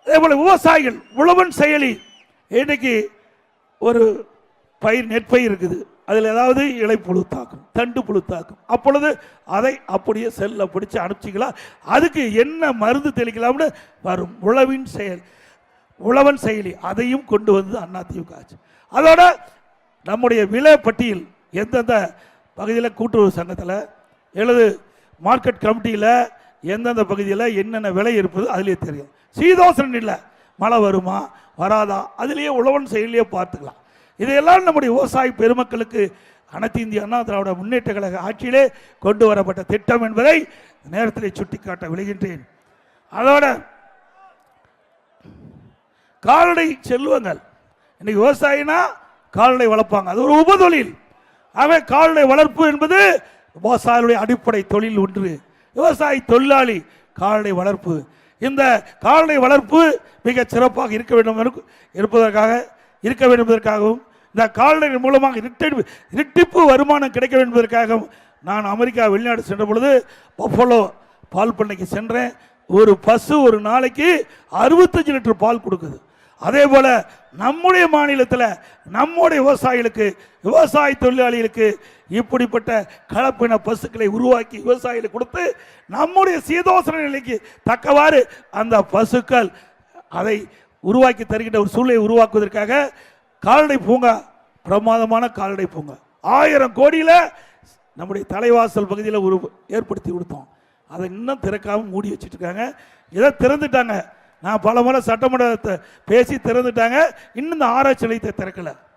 அதே போல விவசாயிகள் உழவன் செயலி இன்னைக்கு ஒரு பயிர் நெற்பயிர் இருக்குது, அதில் ஏதாவது இலை புழு தாக்கும், தண்டு புழு தாக்கும், அப்பொழுது அதை அப்படியே செல்ல பிடிச்சி அனுப்பிச்சிக்கலாம். அதுக்கு என்ன மருந்து தெளிக்கலாம்னு வரும் உழவன் செயலி, அதையும் கொண்டு வந்து அதிமுக ஆச்சு. அதோட நம்முடைய விலை பட்டியல் எந்தெந்த பகுதியில் கூட்டுறவு சங்கத்தில் எழுது மார்க்கெட் கமிட்டியில் எந்தெந்த பகுதியில் என்னென்ன விலை இருப்பது அதிலே தெரியும். சீதோசனம் இல்லை, மழை வருமா வராதா அதிலேயே உழவன் செயலியே பார்த்துக்கலாம். இதையெல்லாம் நம்முடைய விவசாய பெருமக்களுக்கு அனைத்து இந்திய அண்ணா திராவிட முன்னேற்ற கழக ஆட்சியிலே கொண்டு வரப்பட்ட திட்டம் என்பதை நேரத்தில் சுட்டிக்காட்ட விளைகின்றேன். அதோட கால்நடை செல்வங்கள், இன்னைக்கு விவசாயினா கால்நடை வளர்ப்பாங்க, அது ஒரு உபதொழில். ஆகவே கால்நடை வளர்ப்பு என்பது விவசாயிகளுடைய அடிப்படை தொழில் ஒன்று. விவசாயி தொழிலாளி கால்நடை வளர்ப்பு, இந்த கால்நடை வளர்ப்பு மிக சிறப்பாக இருக்க வேண்டும் என்பதற்காகவும் இந்த கால்நடை மூலமாக இரட்டிப்பு வருமானம் கிடைக்க வேண்டும் என்பதற்காகவும் நான் அமெரிக்கா வெளிநாடு சென்ற பொழுது பஃபலோ பால் பண்ணைக்கு சென்றேன். ஒரு பசு ஒரு நாளைக்கு 65 லிட்டர் பால் கொடுக்குது. அதே போல நம்முடைய மாநிலத்தில் நம்முடைய விவசாயிகளுக்கு, விவசாய தொழிலாளிகளுக்கு இப்படிப்பட்ட கலப்பின பசுக்களை உருவாக்கி விவசாயிகளுக்கு கொடுத்து நம்முடைய சீதோசன நிலைக்கு தக்கவாறு அந்த பசுக்கள் அதை உருவாக்கி தருகின்ற ஒரு சூழலை உருவாக்குவதற்காக கால்நடை பூங்கா, பிரமாதமான கால்நடை பூங்கா 1000 கோடியில் நம்முடைய தலைவாசல் பகுதியில் ஏற்படுத்தி கொடுத்தோம். அதை இன்னும் திறக்காமல் மூடி வச்சுட்டு இருக்காங்க. இதை திறந்துட்டாங்க, நான் பல முறை சட்டமன்றத்தை பேசி திறந்துட்டாங்க, இன்னும் இந்த ஆராய்ச்சி நிலையத்தை திறக்கலை.